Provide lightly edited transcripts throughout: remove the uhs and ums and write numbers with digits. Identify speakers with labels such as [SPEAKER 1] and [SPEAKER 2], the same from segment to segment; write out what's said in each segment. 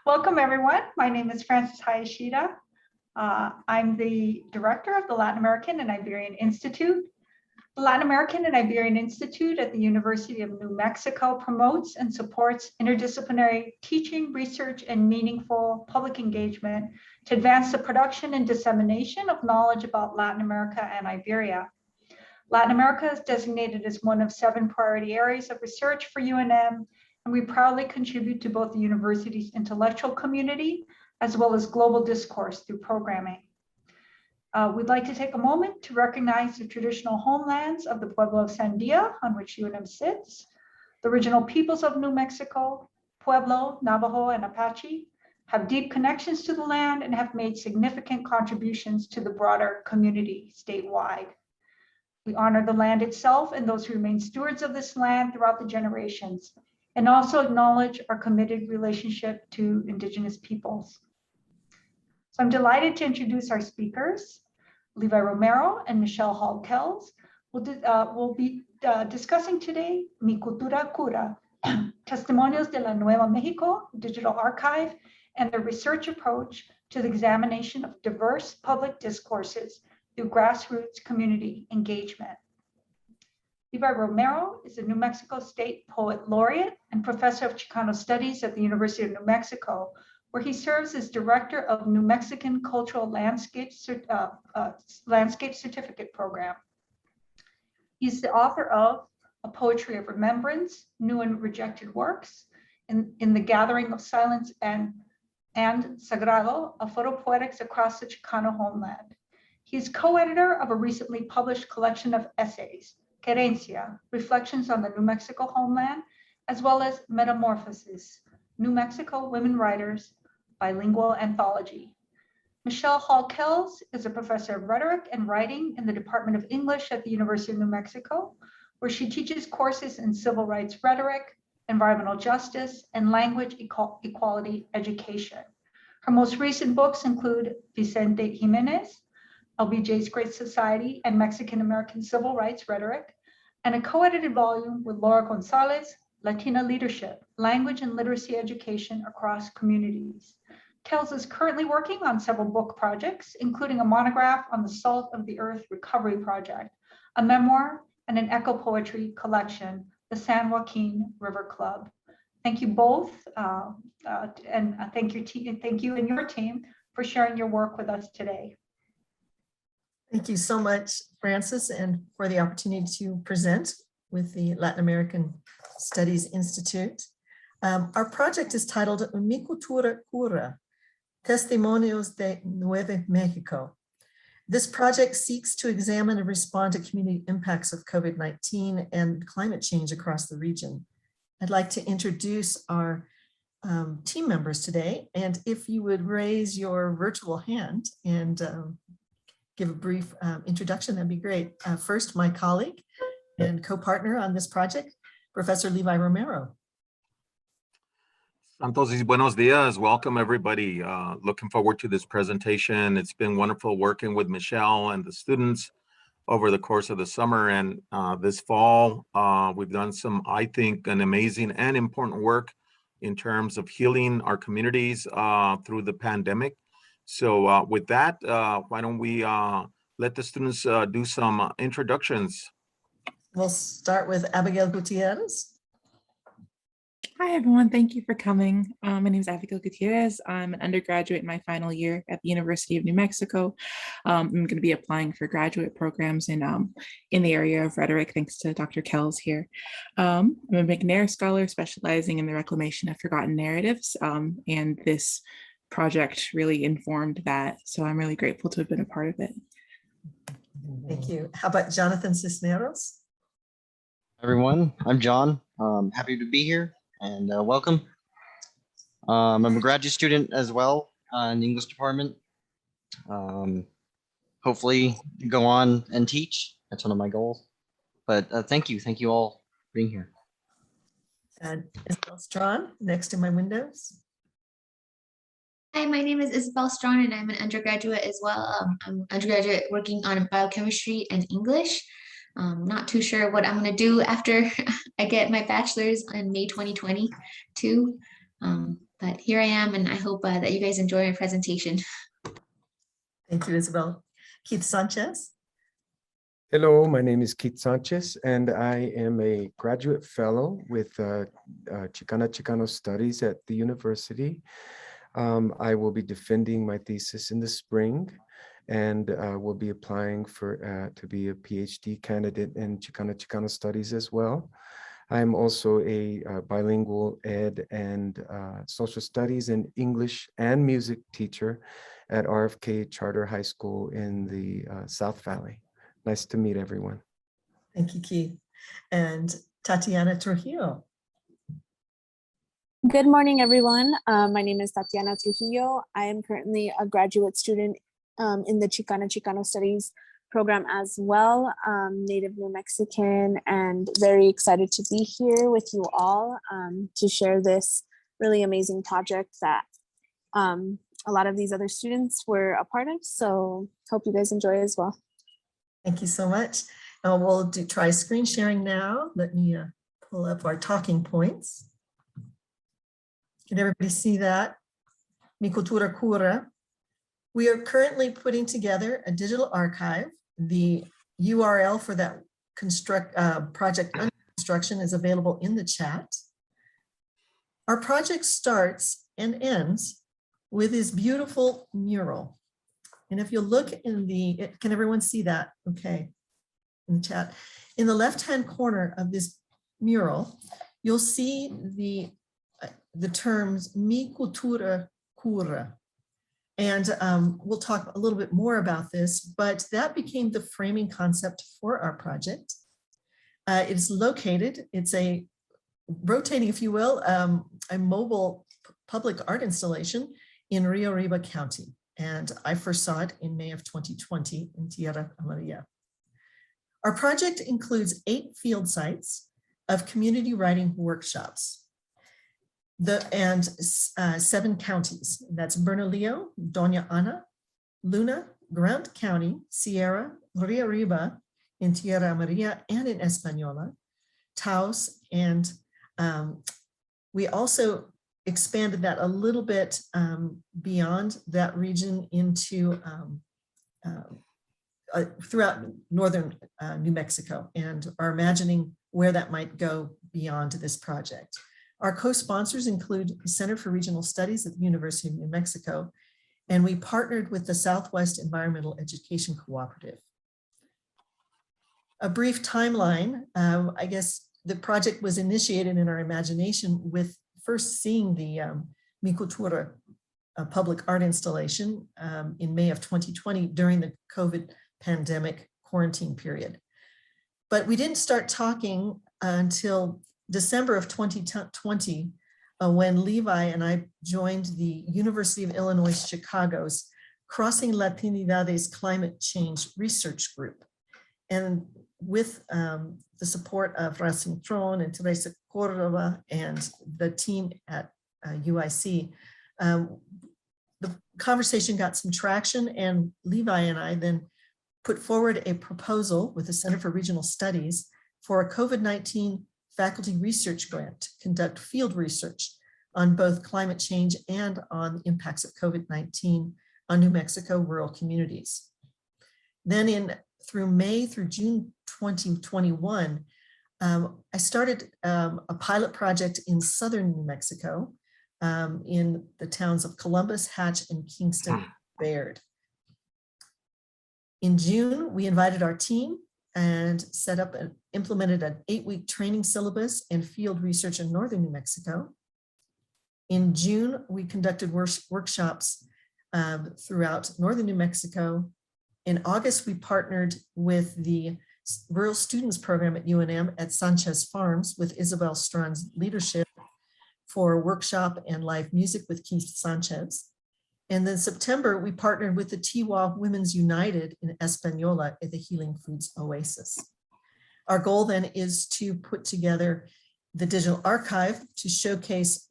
[SPEAKER 1] Welcome, everyone. My name is Frances Hayashida. I'm the director of the Latin American and Iberian Institute. The Latin American and Iberian Institute at the University of New Mexico promotes and supports interdisciplinary teaching, research, and meaningful public engagement to advance the production and dissemination of knowledge about Latin America and Iberia. Latin America is designated as one of 7 priority areas of research for UNM, and we proudly contribute to both the university's intellectual community as well as global discourse through programming. We'd like to take a moment to recognize the traditional homelands of the Pueblo of Sandia, on which UNM sits. The original peoples of New Mexico, Pueblo, Navajo, and Apache, have deep connections to the land and have made significant contributions to the broader community statewide. We honor the land itself and those who remain stewards of this land throughout the generations, and also acknowledge our committed relationship to Indigenous peoples. So I'm delighted to introduce our speakers. Levi Romero and Michelle Hall-Kells will be discussing today Mi Cultura Cura, Testimonios de la Nueva México Digital Archive, and their research approach to the examination of diverse public discourses through grassroots community engagement. Levi Romero is a New Mexico State Poet Laureate and Professor of Chicano Studies at the University of New Mexico, where he serves as Director of New Mexican Cultural Landscape Certificate Program. He's the author of A Poetry of Remembrance, New and Rejected Works, in the Gathering of Silence and Sagrado, a photopoetics across the Chicano homeland. He's co-editor of a recently published collection of essays, Querencia, Reflections on the New Mexico Homeland, as well as Metamorphosis, New Mexico Women Writers, Bilingual Anthology. Michelle Hall-Kells is a professor of rhetoric and writing in the Department of English at the University of New Mexico, where she teaches courses in civil rights rhetoric, environmental justice, and language equality education. Her most recent books include Vicente Jimenez, LBJ's Great Society and Mexican American Civil Rights Rhetoric, and a co-edited volume with Laura Gonzalez, Latina Leadership, Language and Literacy Education Across Communities. Kells is currently working on several book projects, including a monograph on the Salt of the Earth Recovery Project, a memoir, and an echo poetry collection, the San Joaquin River Club. Thank you both, and thank you and your team for sharing your work with us today.
[SPEAKER 2] Thank you so much, Frances, and for the opportunity to present with the Latin American Studies Institute. Our project is titled Mi Cultura Cura, Testimonios de Nueva México. This project seeks to examine and respond to community impacts of COVID-19 and climate change across the region. I'd like to introduce our team members today, and if you would raise your virtual hand and give a brief introduction, that'd be great. First, my colleague and co-partner on this project, Professor Levi Romero.
[SPEAKER 3] Santos y buenos dias. Welcome, everybody. Looking forward to this presentation. It's been wonderful working with Michelle and the students over the course of the summer, and this fall, we've done some, I think, an amazing and important work in terms of healing our communities through the pandemic. So with that, why don't we let the students do some introductions.
[SPEAKER 2] We'll start with Abigail Gutierrez.
[SPEAKER 4] Hi, everyone. Thank you for coming. My name is Abigail Gutierrez. I'm an undergraduate in my final year at the University of New Mexico. I'm going to be applying for graduate programs in the area of rhetoric, thanks to Dr. Kells here. I'm a McNair Scholar specializing in the reclamation of forgotten narratives, and this project really informed that. So I'm really grateful to have been a part of it.
[SPEAKER 2] Thank you. How about Jonathan Cisneros?
[SPEAKER 5] Everyone, I'm John. Happy to be here and welcome. I'm a graduate student as well in the English department. Hopefully go on and teach. That's one of my goals. But thank you all for being here.
[SPEAKER 2] And Isabel Strawn, next to my windows.
[SPEAKER 6] Hi, my name is Isabel Strawn and I'm an undergraduate as well. I'm an undergraduate working on biochemistry and English. Not too sure what I'm going to do after I get my bachelor's in May 2022. But here I am, and I hope that you guys enjoy my presentation.
[SPEAKER 2] Thank you, Isabel. Keith Sanchez.
[SPEAKER 7] Hello, my name is Keith Sanchez, and I am a graduate fellow with Chicano Studies at the university. I will be defending my thesis in the spring, and will be applying for to be a PhD candidate in Chicano Studies as well. I'm also a bilingual ed and social studies and English and music teacher at RFK Charter High School in the South Valley. Nice to meet everyone.
[SPEAKER 2] Thank you, Keith. And Tatiana Trujillo.
[SPEAKER 8] Good morning, everyone. My name is Tatiana Trujillo. I am currently a graduate student in the Chicano Studies program as well, native New Mexican, and very excited to be here with you all to share this really amazing project that a lot of these other students were a part of. So hope you guys enjoy as well.
[SPEAKER 2] Thank you so much. We'll try screen sharing now. Let me pull up our talking points. Can everybody see that? Mi Cultura Cura. We are currently putting together a digital archive. The URL for that project under construction is available in the chat. Our project starts and ends with this beautiful mural. And if you look in the, can everyone see that? Okay, in the chat. In the left-hand corner of this mural, you'll see the terms Mi Cultura Cura. And we'll talk a little bit more about this, but that became the framing concept for our project. It's located, it's a rotating, if you will, a mobile public art installation in Rio Arriba County. And I first saw it in May of 2020 in Tierra Amarilla. Our project includes 8 field sites of community writing workshops. And 7 counties. That's Bernalillo, Doña Ana, Luna, Grant County, Sierra, Rio Arriba, in Tierra Amarilla, and in Española, Taos, and we also expanded that a little bit beyond that region into throughout northern New Mexico, and are imagining where that might go beyond this project. Our co-sponsors include the Center for Regional Studies at the University of New Mexico, and we partnered with the Southwest Environmental Education Cooperative. A brief timeline, I guess the project was initiated in our imagination with first seeing the Mi Cultura public art installation in May of 2020 during the COVID pandemic quarantine period. But we didn't start talking until December of 2020, when Levi and I joined the University of Illinois Chicago's Crossing Latinidades Climate Change Research Group. And with the support of Racing Tron and Teresa Cordova and the team at UIC, the conversation got some traction, and Levi and I then put forward a proposal with the Center for Regional Studies for a COVID-19 faculty research grant to conduct field research on both climate change and on the impacts of COVID-19 on New Mexico rural communities. Then through May through June 2021, I started a pilot project in southern New Mexico in the towns of Columbus, Hatch, and Kingston Bayard. In June, we invited our team and set up and implemented an 8-week training syllabus and field research in northern New Mexico. In June, we conducted workshops throughout northern New Mexico. In August, we partnered with the Rural Students Program at UNM at Sanchez Farms with Isabel Strawn's leadership for a workshop and live music with Keith Sanchez. And then September, we partnered with the Tiwa Women's United in Española at the Healing Foods Oasis. Our goal then is to put together the digital archive to showcase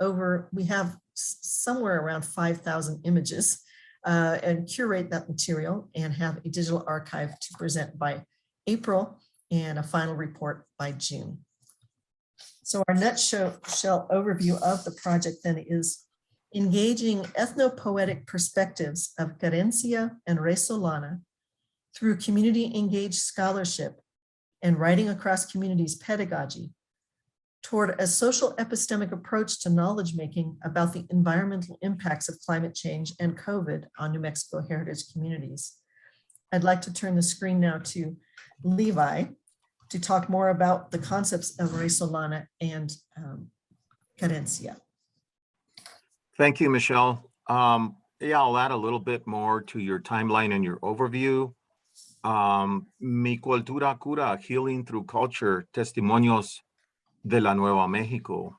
[SPEAKER 2] we have somewhere around 5,000 images and curate that material and have a digital archive to present by April and a final report by June. So our nutshell overview of the project then is engaging ethnopoetic perspectives of Carencia and Resolana through community-engaged scholarship and writing across communities pedagogy toward a social epistemic approach to knowledge making about the environmental impacts of climate change and COVID on New Mexico heritage communities. I'd like to turn the screen now to Levi to talk more about the concepts of Resolana and Carencia.
[SPEAKER 3] Thank you, Michelle. Yeah, I'll add a little bit more to your timeline and your overview. Mi Cultura Cura, Healing Through Culture, Testimonios de la Nueva México.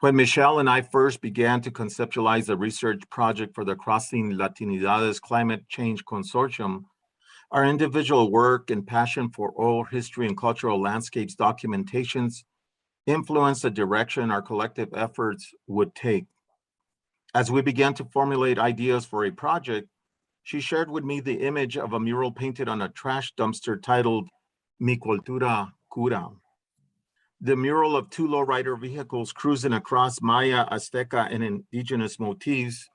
[SPEAKER 3] When Michelle and I first began to conceptualize the research project for the Crossing Latinidades Climate Change Consortium, our individual work and passion for oral history and cultural landscapes documentations influenced the direction our collective efforts would take. As we began to formulate ideas for a project, she shared with me the image of a mural painted on a trash dumpster titled Mi Cultura Cura. The mural of two lowrider vehicles cruising across Maya, Azteca, and indigenous motifs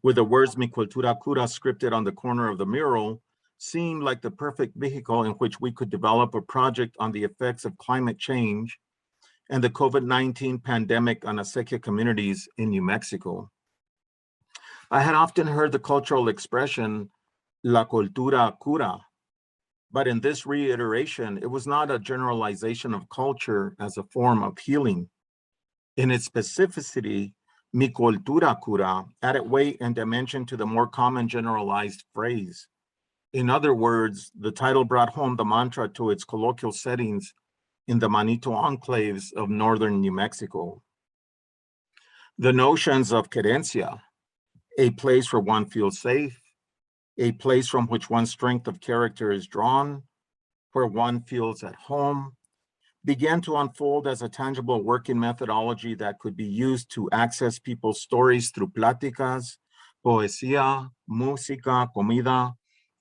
[SPEAKER 3] with the words Mi Cultura Cura scripted on the corner of the mural seemed like the perfect vehicle in which we could develop a project on the effects of climate change and the COVID-19 pandemic on acequia communities in New Mexico. I had often heard the cultural expression, La Cultura Cura, but in this reiteration, it was not a generalization of culture as a form of healing. In its specificity, Mi Cultura Cura added weight and dimension to the more common generalized phrase. In other words, the title brought home the mantra to its colloquial settings in the Manito enclaves of northern New Mexico. The notions of querencia, a place where one feels safe, a place from which one's strength of character is drawn, where one feels at home, began to unfold as a tangible working methodology that could be used to access people's stories through pláticas, poesía, música, comida,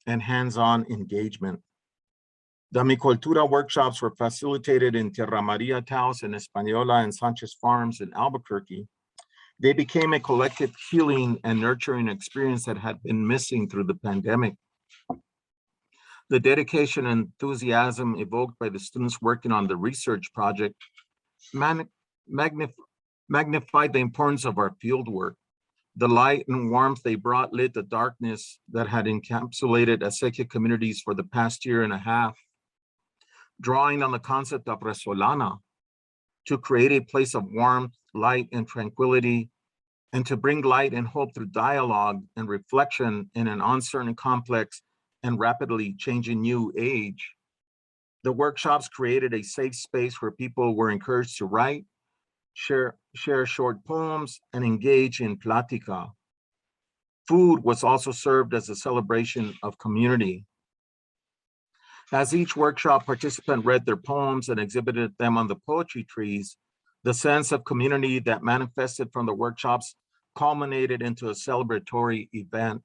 [SPEAKER 3] and hands-on engagement. The Mi Cultura workshops were facilitated in Tierra Maria Taos and Española and Sanchez Farms in Albuquerque. They became a collective healing and nurturing experience that had been missing through the pandemic. The dedication and enthusiasm evoked by the students working on the research project magnified the importance of our field work. The light and warmth they brought lit the darkness that had encapsulated acequia communities for the past year and a half. Drawing on the concept of Resolana to create a place of warmth, light, and tranquility, and to bring light and hope through dialogue and reflection in an uncertain, complex, and rapidly changing new age. The workshops created a safe space where people were encouraged to write, share short poems, and engage in plática. Food was also served as a celebration of community. As each workshop participant read their poems and exhibited them on the poetry trees, the sense of community that manifested from the workshops culminated into a celebratory event.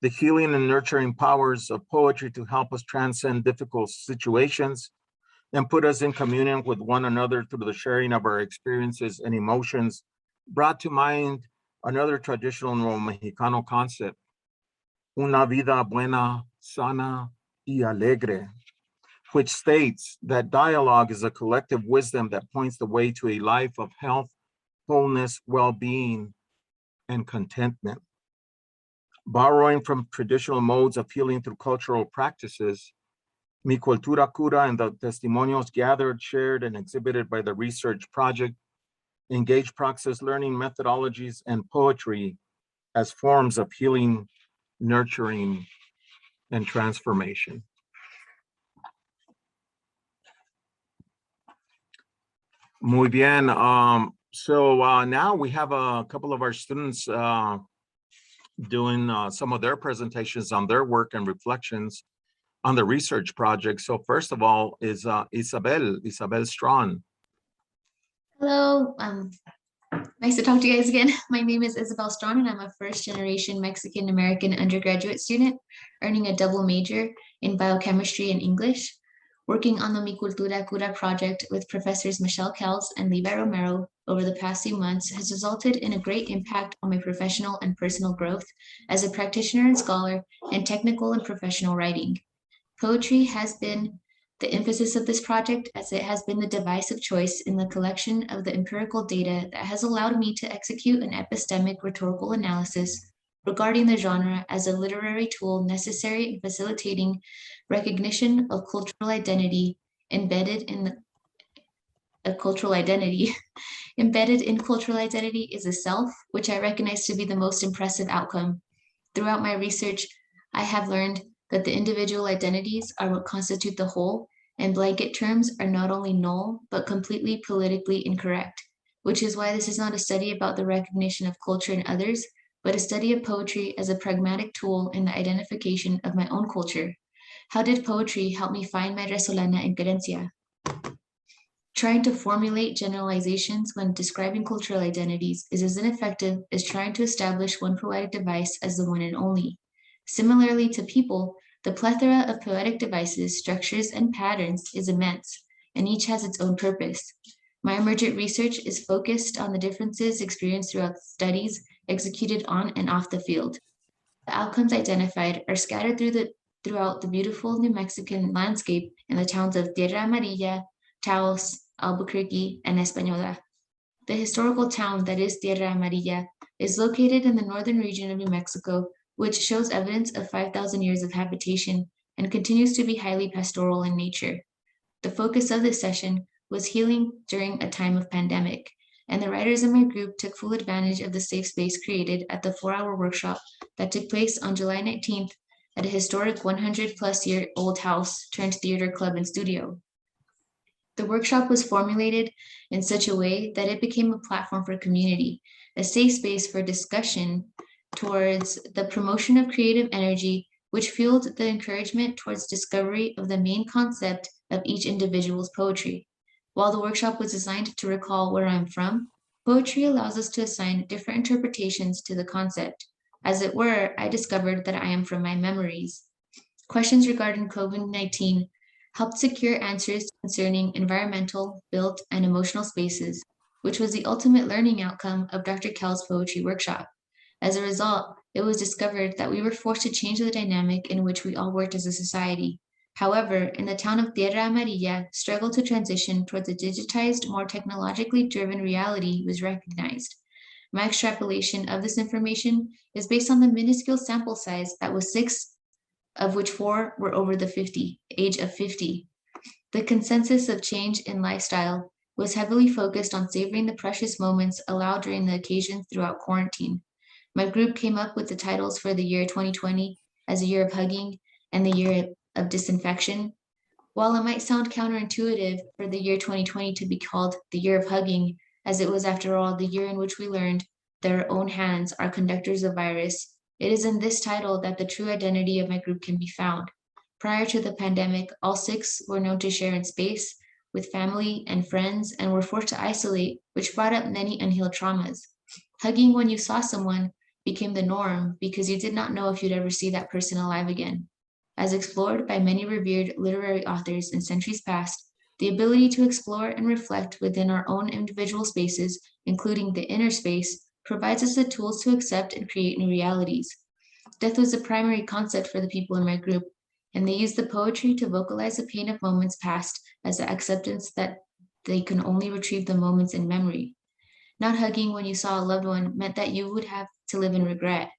[SPEAKER 3] The healing and nurturing powers of poetry to help us transcend difficult situations and put us in communion with one another through the sharing of our experiences and emotions brought to mind another traditional Nuevo Mexicano concept, una vida buena, sana, y alegre, which states that dialogue is a collective wisdom that points the way to a life of health, wholeness, well-being, and contentment. Borrowing from traditional modes of healing through cultural practices, Mi Cultura Cura and the Testimonios gathered, shared, and exhibited by the research project engaged praxis learning methodologies and poetry as forms of healing, nurturing, and transformation. Muy bien. Now we have a couple of our students doing some of their presentations on their work and reflections on the research project. So first of all is Isabel Strawn.
[SPEAKER 6] Hello, nice to talk to you guys again. My name is Isabel Strawn and I'm a first-generation Mexican-American undergraduate student earning a double major in biochemistry and English, working on the Mi Cultura Cura project with professors Michelle Kells and Levi Romero over the past few months has resulted in a great impact on my professional and personal growth as a practitioner and scholar in technical and professional writing. Poetry has been the emphasis of this project, as it has been the device of choice in the collection of the empirical data that has allowed me to execute an epistemic rhetorical analysis regarding the genre as a literary tool necessary in facilitating recognition of cultural identity embedded in cultural identity. Embedded in cultural identity is a self, which I recognize to be the most impressive outcome. Throughout my research, I have learned that the individual identities are what constitute the whole, and blanket terms are not only null, but completely politically incorrect, which is why this is not a study about the recognition of culture in others, but a study of poetry as a pragmatic tool in the identification of my own culture. How did poetry help me find my resolana en querencia? Trying to formulate generalizations when describing cultural identities is as ineffective as trying to establish one poetic device as the one and only. Similarly to people, the plethora of poetic devices, structures, and patterns is immense, and each has its own purpose. My emergent research is focused on the differences experienced throughout studies executed on and off the field. The outcomes identified are scattered throughout the beautiful New Mexican landscape in the towns of Tierra Amarilla, Taos, Albuquerque, and Española. The historical town that is Tierra Amarilla is located in the northern region of New Mexico, which shows evidence of 5,000 years of habitation and continues to be highly pastoral in nature. The focus of this session was healing during a time of pandemic, and the writers in my group took full advantage of the safe space created at the 4-hour workshop that took place on July 19th at a historic 100-plus-year-old house turned theater club and studio. The workshop was formulated in such a way that it became a platform for community, a safe space for discussion towards the promotion of creative energy, which fueled the encouragement towards discovery of the main concept of each individual's poetry. While the workshop was designed to recall where I'm from, poetry allows us to assign different interpretations to the concept. As it were, I discovered that I am from my memories. Questions regarding COVID-19 helped secure answers concerning environmental, built, and emotional spaces, which was the ultimate learning outcome of Dr. Kells' poetry workshop. As a result, it was discovered that we were forced to change the dynamic in which we all worked as a society. However, in the town of Tierra Amarilla, struggle to transition towards a digitized, more technologically driven reality was recognized. My extrapolation of this information is based on the minuscule sample size that was 6, of which 4 were over the age of 50. The consensus of change in lifestyle was heavily focused on savoring the precious moments allowed during the occasions throughout quarantine. My group came up with the titles for the year 2020 as a year of hugging and the year of disinfection. While it might sound counterintuitive for the year 2020 to be called the year of hugging, as it was after all the year in which we learned that our own hands are conductors of virus, it is in this title that the true identity of my group can be found. Prior to the pandemic, all 6 were known to share in space with family and friends and were forced to isolate, which brought up many unhealed traumas. Hugging when you saw someone became the norm because you did not know if you'd ever see that person alive again. As explored by many revered literary authors in centuries past, the ability to explore and reflect within our own individual spaces, including the inner space, provides us the tools to accept and create new realities. Death was a primary concept for the people in my group, and they used the poetry to vocalize the pain of moments past as the acceptance that they can only retrieve the moments in memory. Not hugging when you saw a loved one meant that you would have to live in regret.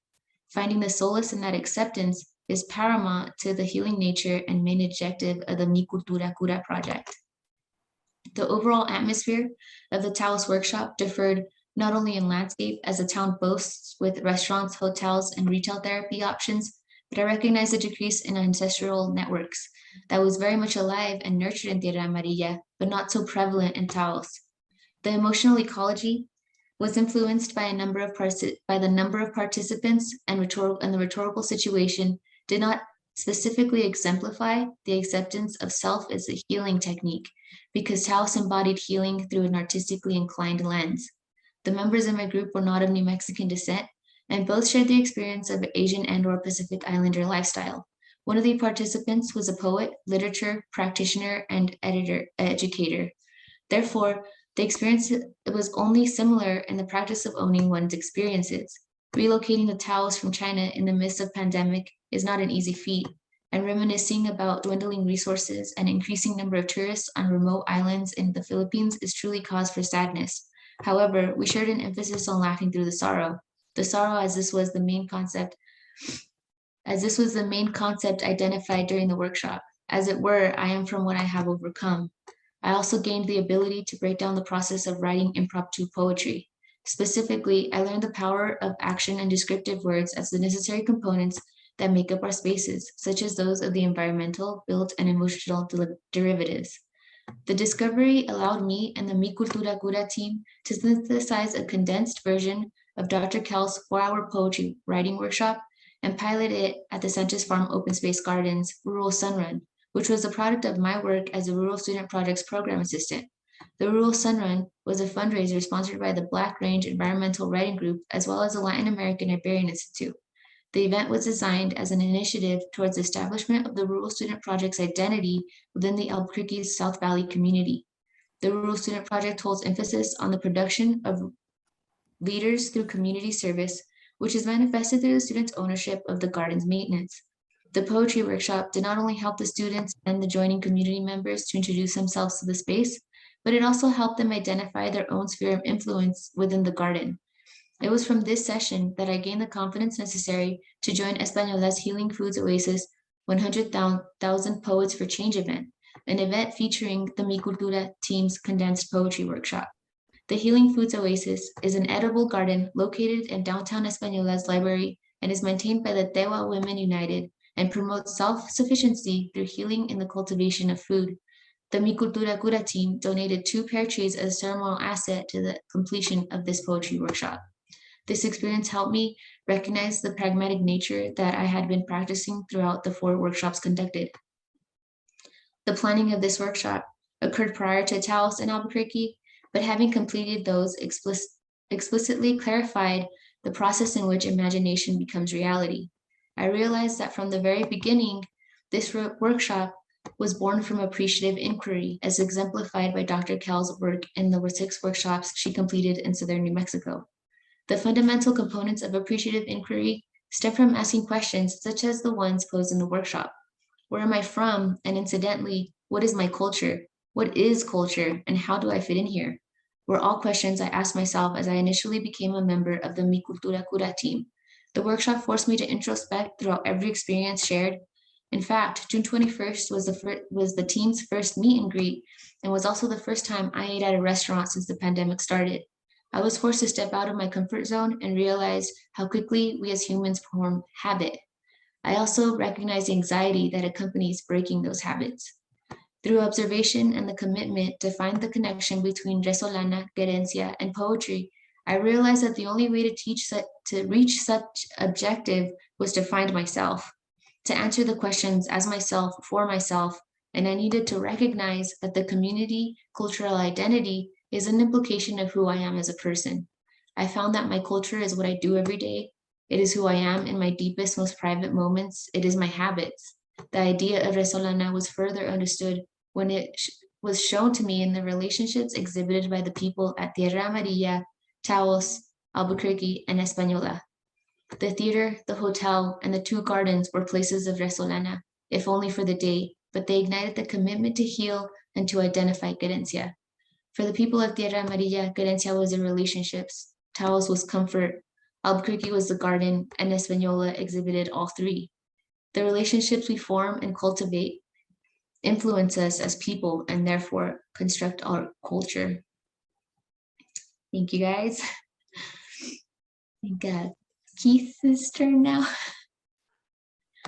[SPEAKER 6] Finding the solace in that acceptance is paramount to the healing nature and main objective of the Mi Cultura Cura project. The overall atmosphere of the Taos workshop differed not only in landscape, as the town boasts with restaurants, hotels, and retail therapy options, but I recognize a decrease in ancestral networks that was very much alive and nurtured in Tierra Amarilla, but not so prevalent in Taos. The emotional ecology was influenced by the number of participants, and the rhetorical situation did not specifically exemplify the acceptance of self as a healing technique, because Taos embodied healing through an artistically inclined lens. The members of my group were not of New Mexican descent, and both shared the experience of Asian and/or Pacific Islander lifestyle. One of the participants was a poet, literature, practitioner, and educator. Therefore, The experience was only similar in the practice of owning one's experiences. Relocating the Taos from China in the midst of pandemic is not an easy feat, and reminiscing about dwindling resources and increasing number of tourists on remote islands in the Philippines is truly cause for sadness. However, we shared an emphasis on laughing through the sorrow as this was the main concept identified during the workshop. As it were, I am from what I have overcome. I also gained the ability to break down the process of writing impromptu poetry. Specifically, I learned the power of action and descriptive words as the necessary components that make up our spaces, such as those of the environmental, built, and emotional derivatives. The discovery allowed me and the Mi Cultura Cura team to synthesize a condensed version of Dr. Kells' 4-hour poetry writing workshop and pilot it at the Sanchez Farm Open Space Gardens Rural Sun Run, which was a product of my work as a Rural Student Projects Program Assistant. The Rural Sun Run was a fundraiser sponsored by the Black Range Environmental Writing Group, as well as the Latin American Iberian Institute. The event was designed as an initiative towards the establishment of the Rural Student Project's identity within the Albuquerque's South Valley community. The Rural Student Project holds emphasis on the production of leaders through community service, which is manifested through the students' ownership of the garden's maintenance. The poetry workshop did not only help the students and the joining community members to introduce themselves to the space, but it also helped them identify their own sphere of influence within the garden. It was from this session that I gained the confidence necessary to join Española's Healing Foods Oasis 100,000 Poets for Change event, an event featuring the Mi Cultura team's condensed poetry workshop. The Healing Foods Oasis is an edible garden located in downtown Española's library and is maintained by the Tewa Women United and promotes self-sufficiency through healing in the cultivation of food. The Mi Cultura Cura team donated 2 pear trees as a ceremonial asset to the completion of this poetry workshop. This experience helped me recognize the pragmatic nature that I had been practicing throughout the 4 workshops conducted. The planning of this workshop occurred prior to Taos and Albuquerque, but having completed those explicitly clarified the process in which imagination becomes reality. I realized that from the very beginning, this workshop was born from appreciative inquiry, as exemplified by Dr. Kells' work in the 6 workshops she completed in southern New Mexico. The fundamental components of appreciative inquiry stem from asking questions such as the ones posed in the workshop. Where am I from? And incidentally, what is my culture? What is culture? And how do I fit in here? Were all questions I asked myself as I initially became a member of the Mi Cultura Cura team. The workshop forced me to introspect throughout every experience shared. In fact, June 21st was the team's first meet and greet and was also the first time I ate at a restaurant since the pandemic started. I was forced to step out of my comfort zone and realize how quickly we as humans form habit. I also recognized the anxiety that accompanies breaking those habits. Through observation and the commitment to find the connection between resolana, gerencia, and poetry, I realized that the only way to reach such objective was to find myself, to answer the questions as myself, for myself, and I needed to recognize that the community cultural identity is an implication of who I am as a person. I found that my culture is what I do every day. It is who I am in my deepest, most private moments. It is my habits. The idea of resolana was further understood when it was shown to me in the relationships exhibited by the people at Tierra Amarilla, Taos, Albuquerque, and Española. The theater, the hotel, and the 2 gardens were places of resolana, if only for the day, but they ignited the commitment to heal and to identify gerencia. For the people of Tierra Amarilla, gerencia was the relationships, Taos was comfort, Albuquerque was the garden, and Española exhibited all 3. The relationships we form and cultivate influence us as people and therefore construct our culture. Thank you guys. I think Keith's turn now.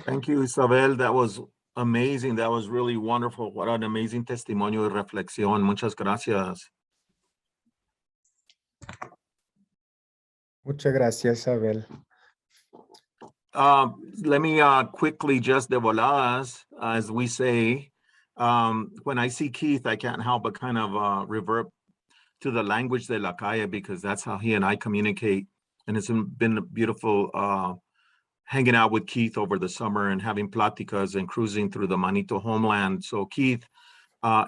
[SPEAKER 3] Thank you, Isabel. That was amazing. That was really wonderful. What an amazing testimonio y reflexión. Muchas gracias.
[SPEAKER 7] Muchas gracias, Abel.
[SPEAKER 3] Let me quickly just de voladas, as we say. When I see Keith, I can't help but kind of revert to the language de la calle, because that's how he and I communicate. And it's been beautiful hanging out with Keith over the summer and having pláticas and cruising through the Manito homeland. So Keith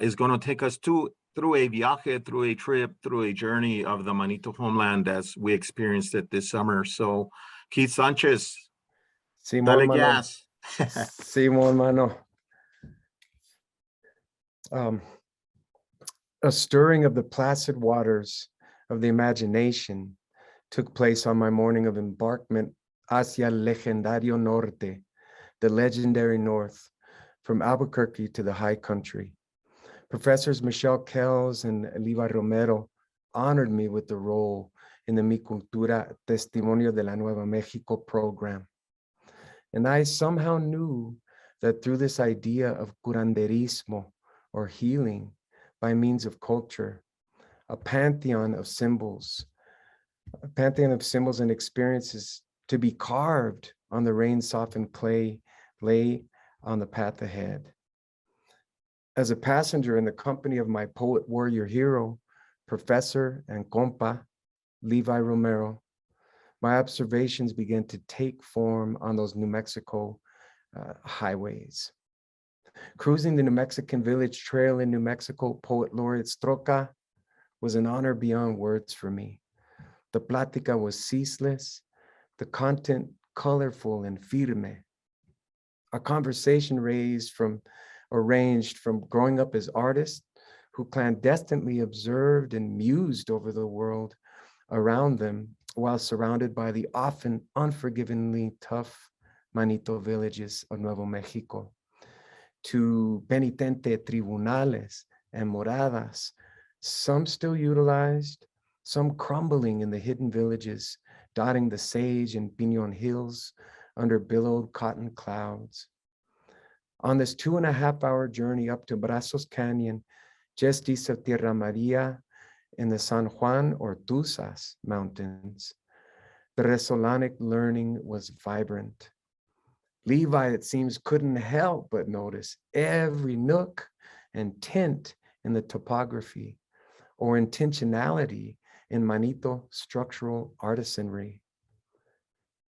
[SPEAKER 3] is going to take us to through a viaje, through a trip, through a journey of the Manito homeland as we experienced it this summer. So Keith Sanchez,
[SPEAKER 7] Simón,
[SPEAKER 3] dale
[SPEAKER 7] mano.
[SPEAKER 3] gas.
[SPEAKER 7] Simón, mano. A stirring of the placid waters of the imagination took place on my morning of embarkment hacia el legendario norte, the legendary north, from Albuquerque to the high country. Professors Michelle Kells and Abigail Romero honored me with the role in the Mi Cultura Testimonios de la Nueva México program. And I somehow knew that through this idea of curanderismo, or healing by means of culture, a pantheon of symbols and experiences to be carved on the rain-softened clay lay on the path ahead. As a passenger in the company of my poet warrior hero, professor and compa, Levi Romero, my observations began to take form on those New Mexico highways. Cruising the New Mexican Village Trail in New Mexico, Poet Laureate Stroca was an honor beyond words for me. The plática was ceaseless, the content colorful and firme. Our conversation ranged from growing up as artists who clandestinely observed and mused over the world around them while surrounded by the often unforgivingly tough Manito villages of Nuevo Mexico, to penitente tribunales and moradas, some still utilized, some crumbling in the hidden villages, dotting the sage and pinon hills under billowed cotton clouds. On this 2.5-hour journey up to Brazos Canyon, just east of Tierra Maria in the San Juan or Tuzas Mountains, the Resolanic learning was vibrant. Levi, it seems, couldn't help but notice every nook and tint in the topography or intentionality in Manito structural artisanry.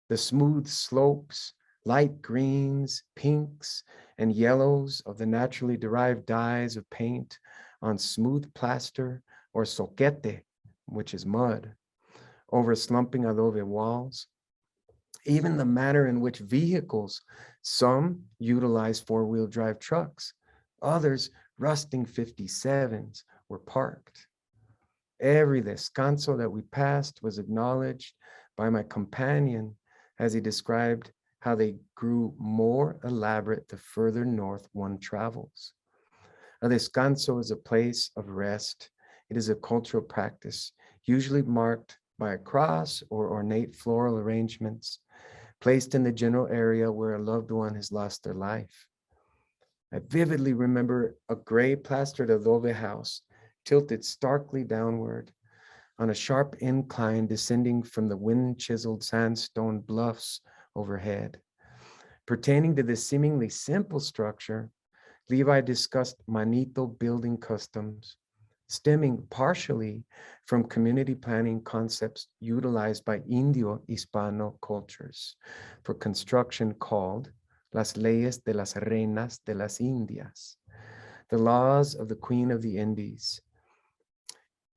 [SPEAKER 7] The smooth slopes, light greens, pinks, and yellows of the naturally derived dyes of paint on smooth plaster or soquete, which is mud, over slumping adobe walls. Even the manner in which vehicles, some utilize four-wheel drive trucks, others rusting 57s, were parked. Every descanso that we passed was acknowledged by my companion as he described how they grew more elaborate the further north one travels. A descanso is a place of rest. It is a cultural practice, usually marked by a cross or ornate floral arrangements placed in the general area where a loved one has lost their life. I vividly remember a gray plastered adobe house tilted starkly downward on a sharp incline descending from the wind-chiseled sandstone bluffs overhead. Pertaining to this seemingly simple structure, Levi discussed Manito building customs, stemming partially from community planning concepts utilized by Indio-Hispano cultures for construction called Las Leyes de las Reinas de las Indias, the laws of the Queen of the Indies.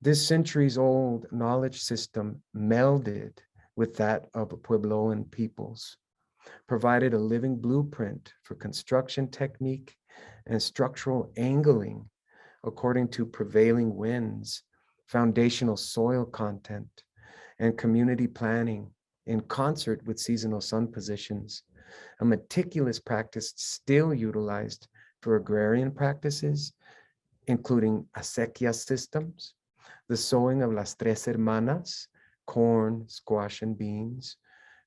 [SPEAKER 7] This centuries-old knowledge system melded with that of Puebloan peoples, provided a living blueprint for construction technique and structural angling according to prevailing winds, foundational soil content, and community planning in concert with seasonal sun positions, a meticulous practice still utilized for agrarian practices, including acequia systems, the sowing of las tres hermanas, corn, squash, and beans,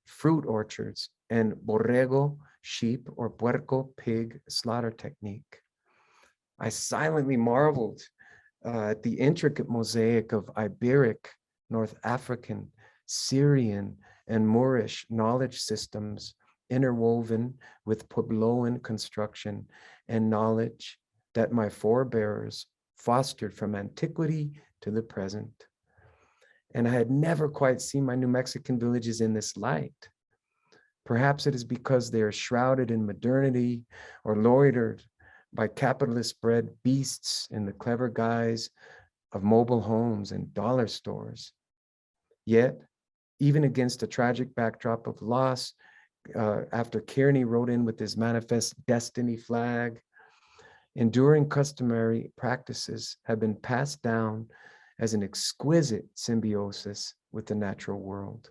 [SPEAKER 7] fruit orchards, and borrego, sheep, or puerco, pig slaughter technique. I silently marveled at the intricate mosaic of Iberic, North African, Syrian, and Moorish knowledge systems interwoven with Puebloan construction and knowledge that my forebears fostered from antiquity to the present. And I had never quite seen my New Mexican villages in this light. Perhaps it is because they are shrouded in modernity or loitered by capitalist bred beasts in the clever guise of mobile homes and dollar stores. Yet, even against a tragic backdrop of loss, after Kearney rode in with his manifest destiny flag, enduring customary practices have been passed down as an exquisite symbiosis with the natural world.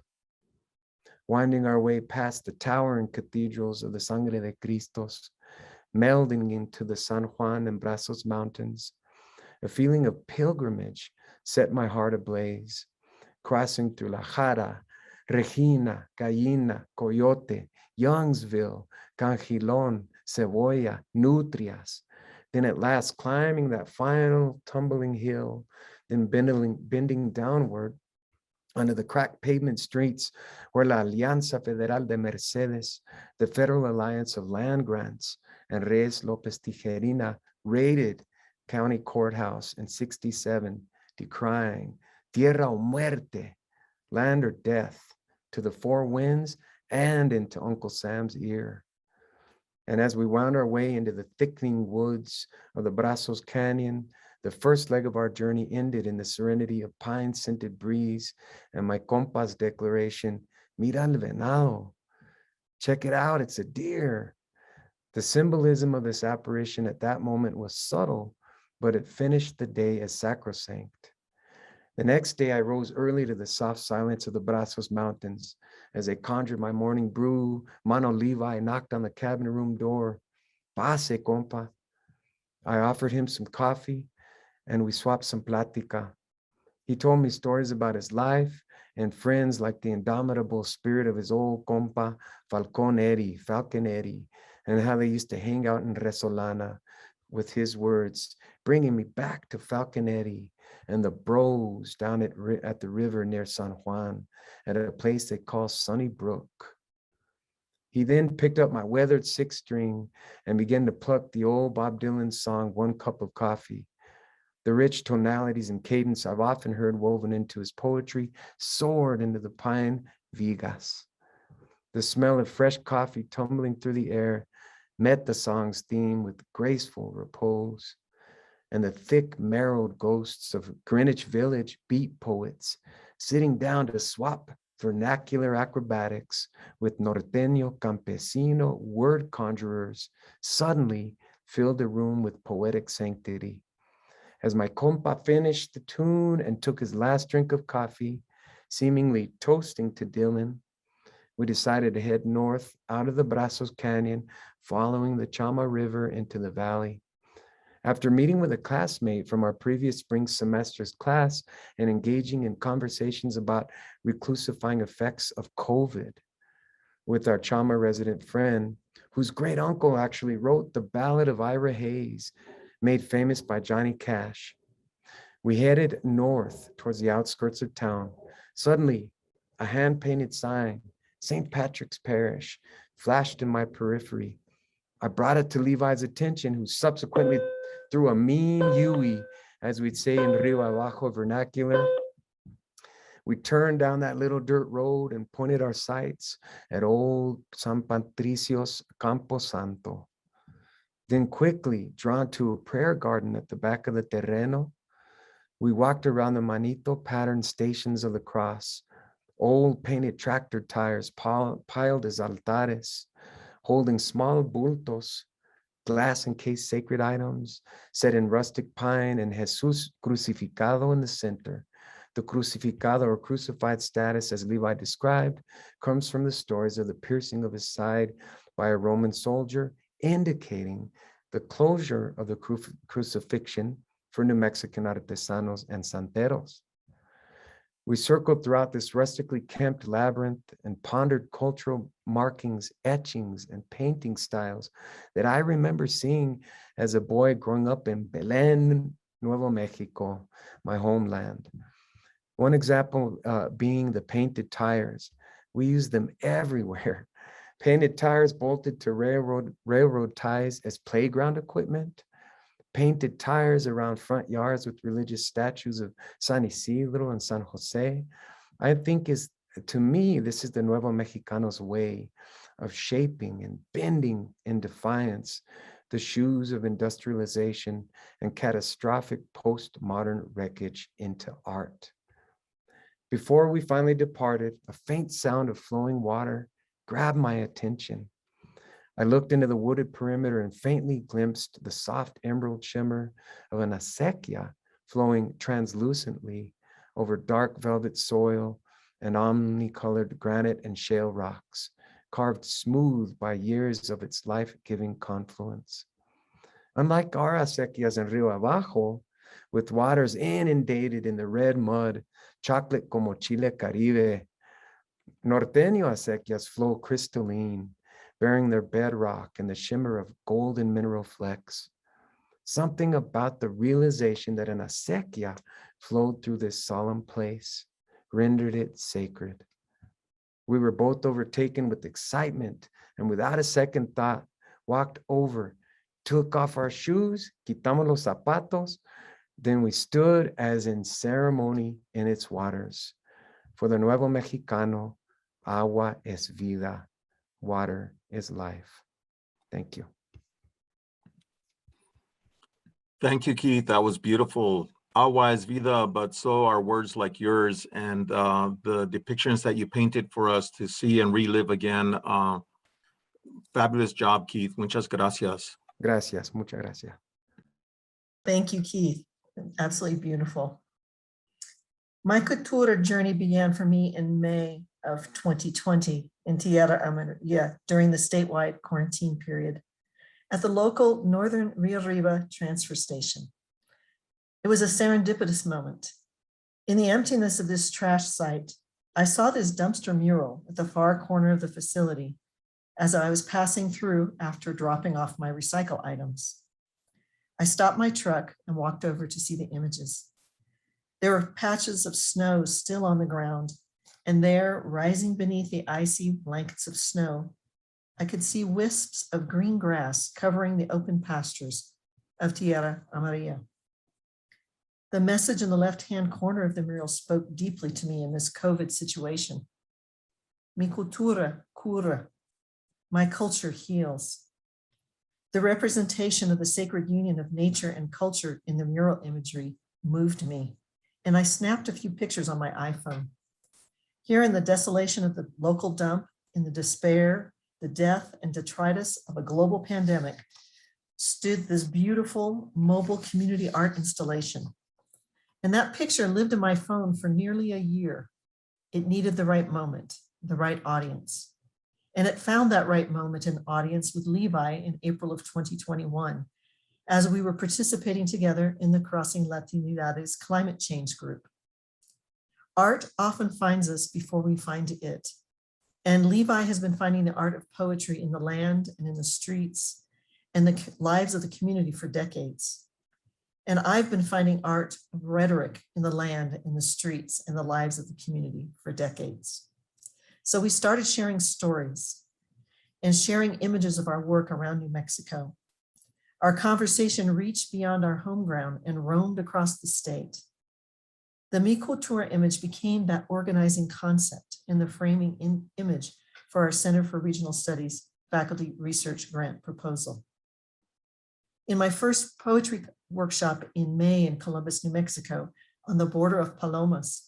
[SPEAKER 7] Winding our way past the towering cathedrals of the Sangre de Cristos, melding into the San Juan and Brazos Mountains, a feeling of pilgrimage set my heart ablaze, crossing through La Jara, Regina, Cayena, Coyote, Youngsville, Cangilón, Cebolla, Nutrias, then at last climbing that final tumbling hill, then bending downward under the cracked pavement streets where La Alianza Federal de Mercedes, the Federal Alliance of Land Grants, and Reyes Lopez Tijerina raided County Courthouse in '67, decrying tierra o muerte, land or death, to the four winds and into Uncle Sam's ear. And as we wound our way into the thickening woods of the Brazos Canyon, the first leg of our journey ended in the serenity of pine-scented breeze and my compa's declaration, mira el venado, check it out, it's a deer. The symbolism of this apparition at that moment was subtle, but it finished the day as sacrosanct. The next day, I rose early to the soft silence of the Brazos Mountains. As I conjured my morning brew, Mano Levi knocked on the cabinet room door. Pase, compa. I offered him some coffee, and we swapped some plática. He told me stories about his life and friends like the indomitable spirit of his old compa, Falcon Eddie, and how they used to hang out in Resolana with his words, bringing me back to Falconetti and the bros down at the river near San Juan at a place they call Sunny Brook. He then picked up my weathered six string and began to pluck the old Bob Dylan song, One Cup of Coffee. The rich tonalities and cadence I've often heard woven into his poetry soared into the pine vigas. The smell of fresh coffee tumbling through the air met the song's theme with graceful repose, and the thick marrowed ghosts of Greenwich Village beat poets sitting down to swap vernacular acrobatics with norteño campesino word conjurers suddenly filled the room with poetic sanctity. As my compa finished the tune and took his last drink of coffee, seemingly toasting to Dylan, we decided to head north out of the Brazos Canyon, following the Chama River into the valley. After meeting with a classmate from our previous spring semester's class and engaging in conversations about reclusifying effects of COVID with our Chama resident friend, whose great uncle actually wrote the Ballad of Ira Hayes, made famous by Johnny Cash, we headed north towards the outskirts of town. Suddenly, a hand-painted sign, St. Patrick's Parish, flashed in my periphery. I brought it to Levi's attention, who subsequently threw a mean Huey, as we'd say in Rio Abajo vernacular. We turned down that little dirt road and pointed our sights at old San Patricio's Campo Santo. Then quickly, drawn to a prayer garden at the back of the terreno, we walked around the manito patterned stations of the cross, old painted tractor tires piled as altares, holding small bultos, glass encased sacred items set in rustic pine, and Jesus crucificado in the center. The crucificado or crucified status, as Levi described, comes from the stories of the piercing of his side by a Roman soldier, indicating the closure of the crucifixion for New Mexican artesanos and santeros. We circled throughout this rustically kempt labyrinth and pondered cultural markings, etchings, and painting styles that I remember seeing as a boy growing up in Belén, Nuevo Mexico, my homeland. One example being the painted tires. We use them everywhere. Painted tires bolted to railroad ties as playground equipment. Painted tires around front yards with religious statues of San Isidro and San Jose. I think to me, this is the Nuevo Mexicanos way of shaping and bending in defiance the shoes of industrialization and catastrophic postmodern wreckage into art. Before we finally departed, a faint sound of flowing water grabbed my attention. I looked into the wooded perimeter and faintly glimpsed the soft emerald shimmer of an acequia flowing translucently over dark velvet soil and omni-colored granite and shale rocks, carved smooth by years of its life-giving confluence. Unlike our acequias in Rio Abajo, with waters inundated in the red mud, chocolate como Chile Caribe, norteño acequias flow crystalline, bearing their bedrock and the shimmer of golden mineral flecks. Something about the realization that an acequia flowed through this solemn place rendered it sacred. We were both overtaken with excitement and without a second thought, walked over, took off our shoes, quitamos los zapatos, then we stood as in ceremony in its waters. For the Nuevo Mexicano, agua es vida, water is life. Thank you.
[SPEAKER 3] Thank you, Keith. That was beautiful. Agua es vida, but so are words like yours and the depictions that you painted for us to see and relive again. Fabulous job, Keith. Muchas gracias.
[SPEAKER 7] Gracias, muchas gracias.
[SPEAKER 2] Thank you, Keith. Absolutely beautiful. My Cultura journey began for me in May of 2020 in Tierra Amarilla during the statewide quarantine period at the local Northern Rio Arriba transfer station. It was a serendipitous moment. In the emptiness of this trash site, I saw this dumpster mural at the far corner of the facility as I was passing through after dropping off my recycle items. I stopped my truck and walked over to see the images. There were patches of snow still on the ground, and there, rising beneath the icy blankets of snow, I could see wisps of green grass covering the open pastures of Tierra Amarilla. The message in the left-hand corner of the mural spoke deeply to me in this COVID situation. Mi Cultura Cura, my culture heals. The representation of the sacred union of nature and culture in the mural imagery moved me, and I snapped a few pictures on my iPhone. Here in the desolation of the local dump, in the despair, the death and detritus of a global pandemic, stood this beautiful mobile community art installation. And that picture lived in my phone for nearly a year. It needed the right moment, the right audience. And it found that right moment and audience with Levi in April of 2021, as we were participating together in the Crossing Latinidades climate change group. Art often finds us before we find it. And Levi has been finding the art of poetry in the land and in the streets and the lives of the community for decades. And I've been finding art of rhetoric in the land, in the streets, and the lives of the community for decades. So we started sharing stories and sharing images of our work around New Mexico. Our conversation reached beyond our home ground and roamed across the state. The Mi Cultura image became that organizing concept in the framing image for our Center for Regional Studies faculty research grant proposal. In my first poetry workshop in May in Columbus, New Mexico, on the border of Palomas,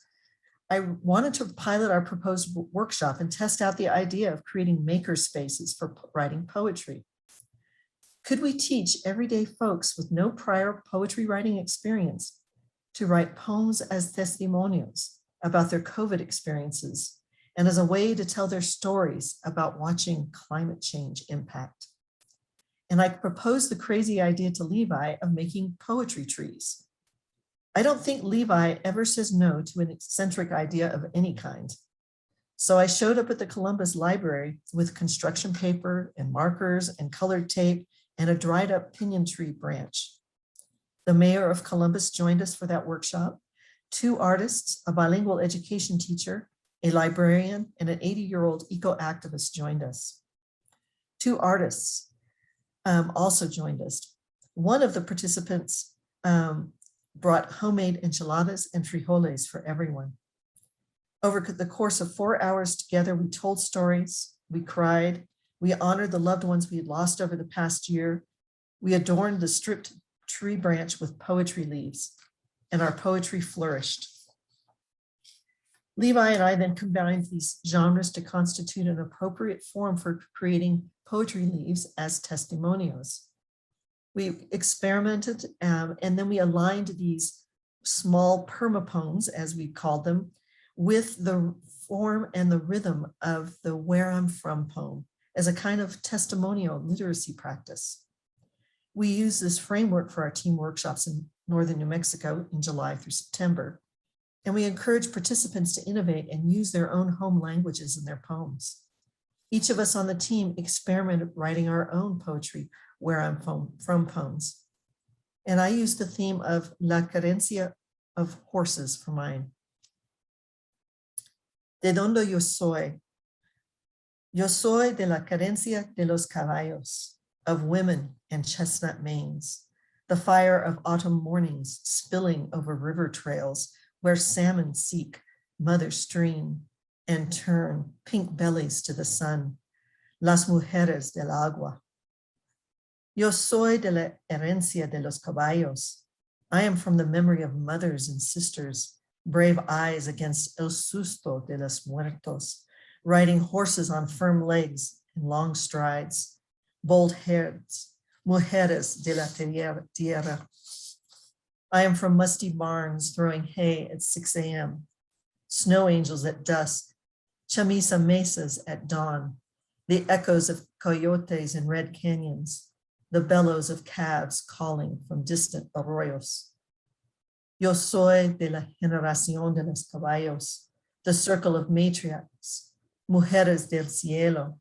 [SPEAKER 2] I wanted to pilot our proposed workshop and test out the idea of creating maker spaces for writing poetry. Could we teach everyday folks with no prior poetry writing experience to write poems as testimonios about their COVID experiences and as a way to tell their stories about watching climate change impact? And I proposed the crazy idea to Levi of making poetry trees. I don't think Levi ever says no to an eccentric idea of any kind. So I showed up at the Columbus Library with construction paper and markers and colored tape and a dried up pinyon tree branch. The mayor of Columbus joined us for that workshop. 2 artists, a bilingual education teacher, a librarian, and an 80-year-old eco-activist joined us. 2 artists also joined us. One of the participants brought homemade enchiladas and frijoles for everyone. Over the course of 4 hours together, we told stories, we cried, we honored the loved ones we had lost over the past year, We adorned the stripped tree branch with poetry leaves, and our poetry flourished. Levi and I then combined these genres to constitute an appropriate form for creating poetry leaves as testimonios. We experimented and then we aligned these small permapoems, as we called them, with the form and the rhythm of the Where I'm From poem as a kind of testimonial literacy practice. We use this framework for our team workshops in northern New Mexico in July through September. And we encourage participants to innovate and use their own home languages in their poems. Each of us on the team experimented writing our own poetry, Where I'm From poems. And I used the theme of La Carencia of Horses for mine. De donde yo soy. Yo soy de la carencia de los caballos, of women and chestnut manes, the fire of autumn mornings spilling over river trails where salmon seek mother stream and turn pink bellies to the sun, las mujeres del agua. Yo soy de la herencia de los caballos. I am from the memory of mothers and sisters, brave eyes against el susto de los muertos, riding horses on firm legs and long strides, bold heads, mujeres de la tierra. I am from musty barns throwing hay at 6 a.m., snow angels at dusk, chamisa mesas at dawn, the echoes of coyotes in red canyons, the bellows of calves calling from distant arroyos. Yo soy de la generación de los caballos, the circle of matriarchs, mujeres del cielo,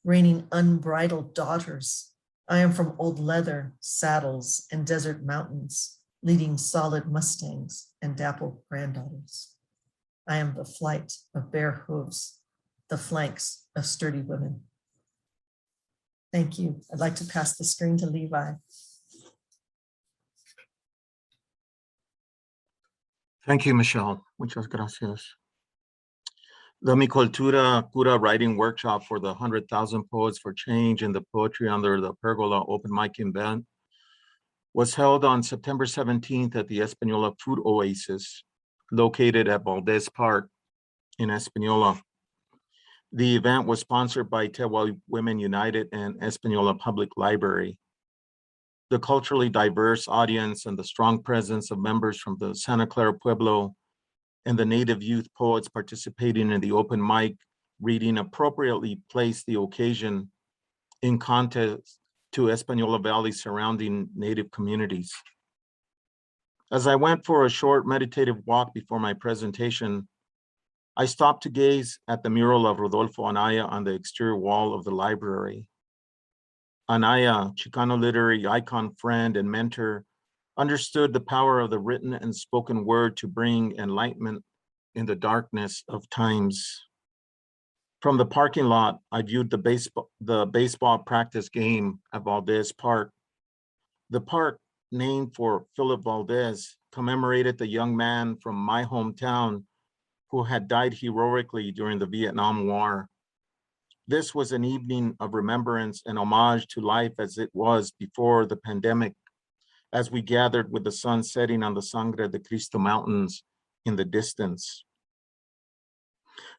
[SPEAKER 2] reigning unbridled daughters. I am from old leather, saddles, and desert mountains, leading solid mustangs and dapple granddaughters. I am the flight of bare hooves, the flanks of sturdy women. Thank you. I'd like to pass the screen to Levi.
[SPEAKER 3] Thank you, Michelle. Muchas gracias. The Mi Cultura Cura writing workshop for the 100,000 Poets for Change in the Poetry Under the Pergola open mic event was held on September 17th at the Espanola Food Oasis, located at Valdez Park in Espanola. The event was sponsored by Tehuel Women United and Espanola Public Library. The culturally diverse audience and the strong presence of members from the Santa Clara Pueblo and the native youth poets participating in the open mic reading appropriately placed the occasion in context to Espanola Valley surrounding native communities. As I went for a short meditative walk before my presentation, I stopped to gaze at the mural of Rodolfo Anaya on the exterior wall of the library. Anaya, Chicano literary icon, friend, and mentor, understood the power of the written and spoken word to bring enlightenment in the darkness of times. From the parking lot, I viewed the baseball practice game at Valdez Park. The park, named for Philip Valdez, commemorated the young man from my hometown who had died heroically during the Vietnam War. This was an evening of remembrance and homage to life as it was before the pandemic, as we gathered with the sun setting on the Sangre de Cristo Mountains in the distance.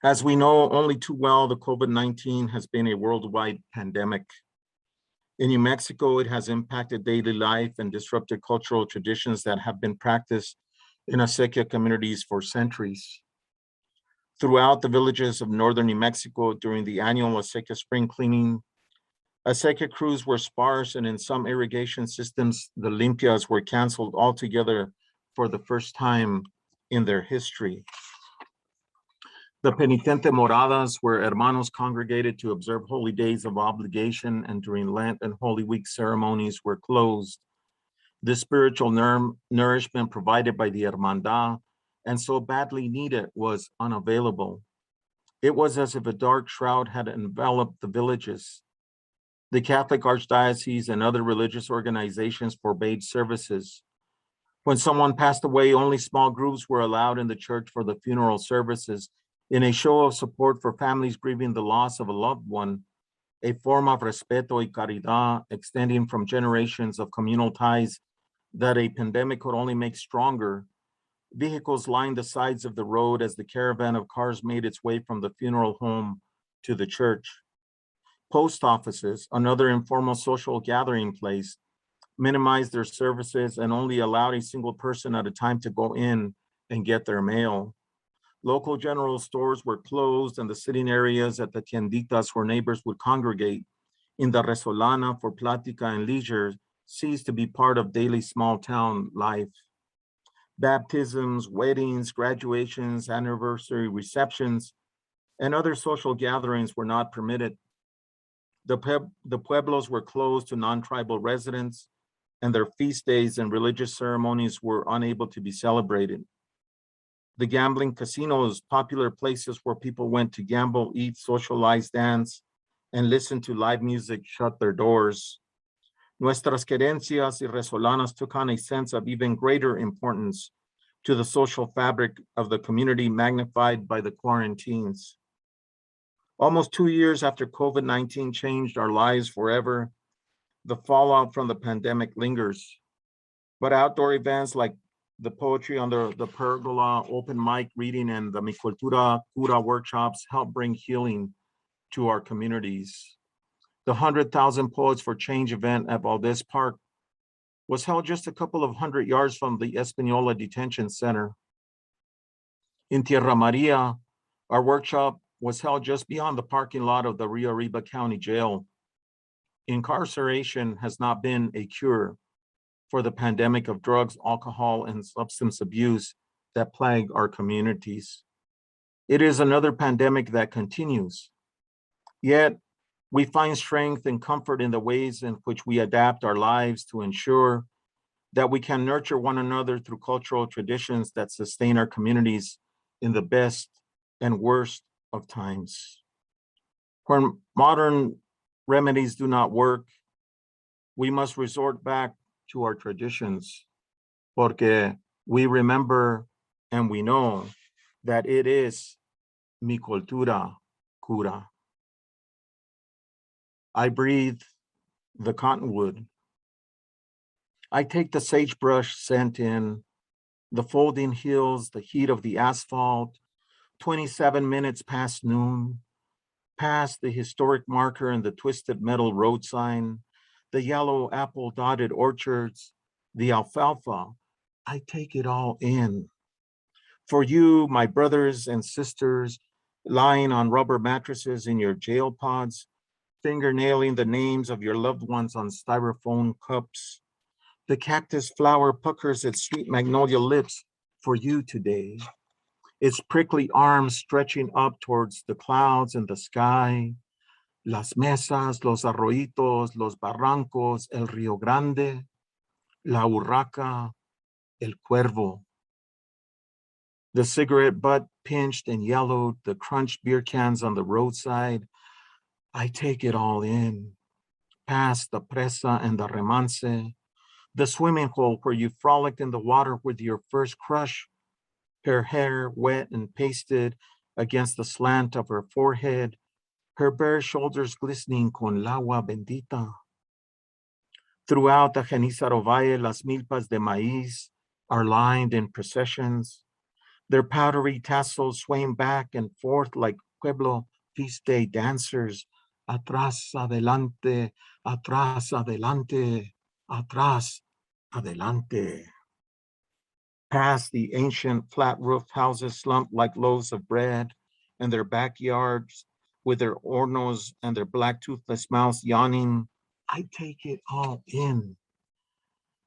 [SPEAKER 3] As we know only too well, the COVID-19 has been a worldwide pandemic. In New Mexico, it has impacted daily life and disrupted cultural traditions that have been practiced in acequia communities for centuries. Throughout the villages of northern New Mexico during the annual acequia spring cleaning, acequia crews were sparse, and in some irrigation systems, the limpias were canceled altogether for the first time in their history. The penitente moradas, where hermanos congregated to observe holy days of obligation and during Lent and Holy Week ceremonies, were closed. This spiritual nourishment provided by the hermandad and so badly needed was unavailable. It was as if a dark shroud had enveloped the villages. The Catholic Archdiocese and other religious organizations forbade services. When someone passed away, only small groups were allowed in the church for the funeral services. In a show of support for families grieving the loss of a loved one, a form of respeto y caridad extending from generations of communal ties that a pandemic could only make stronger. Vehicles lined the sides of the road as the caravan of cars made its way from the funeral home to the church. Post offices, another informal social gathering place, minimized their services and only allowed a single person at a time to go in and get their mail. Local general stores were closed and the sitting areas at the tienditas where neighbors would congregate in the Resolana for plática and leisure ceased to be part of daily small town life. Baptisms, weddings, graduations, anniversary receptions, and other social gatherings were not permitted. The pueblos were closed to non-tribal residents, and their feast days and religious ceremonies were unable to be celebrated. The gambling casinos, popular places where people went to gamble, eat, socialize, dance, and listen to live music, shut their doors. Nuestras querencias y resolanas took on a sense of even greater importance to the social fabric of the community, magnified by the quarantines. Almost 2 years after COVID-19 changed our lives forever, the fallout from the pandemic lingers. But outdoor events like the poetry under the pergola, open mic reading, and the Mi Cultura Cura workshops help bring healing to our communities. The 100,000 Poets for Change event at Valdez Park was held just a couple of hundred yards from the Espanola Detention Center. In Tierra Maria, our workshop was held just beyond the parking lot of the Rio Arriba County Jail. Incarceration has not been a cure for the pandemic of drugs, alcohol, and substance abuse that plague our communities. It is another pandemic that continues. Yet, we find strength and comfort in the ways in which we adapt our lives to ensure that we can nurture one another through cultural traditions that sustain our communities in the best and worst of times. When modern remedies do not work, we must resort back to our traditions, porque we remember and we know that it is Mi Cultura Cura. I breathe the cottonwood. I take the sagebrush scent in, the folding hills, the heat of the asphalt, 27 minutes past noon, past the historic marker and the twisted metal road sign, the yellow apple dotted orchards, the alfalfa. I take it all in. For you, my brothers and sisters, lying on rubber mattresses in your jail pods, fingernailing the names of your loved ones on styrofoam cups. The cactus flower puckers its sweet magnolia lips for you today. Its prickly arms stretching up towards the clouds and the sky. Las mesas, los arroyitos, los barrancos, el Rio Grande, la urraca, el cuervo. The cigarette butt pinched and yellowed, the crunched beer cans on the roadside. I take it all in. Past the presa and the remanse, the swimming hole where you frolicked in the water with your first crush, her hair wet and pasted against the slant of her forehead, her bare shoulders glistening con agua bendita. Throughout the Genízaro Valle, las milpas de maíz are lined in processions, their powdery tassels swaying back and forth like Pueblo feast day dancers. Atrás, adelante, atrás, adelante, atrás, adelante. Past the ancient flat roof houses slumped like loaves of bread, and their backyards with their hornos and their black toothless mouths yawning. I take it all in.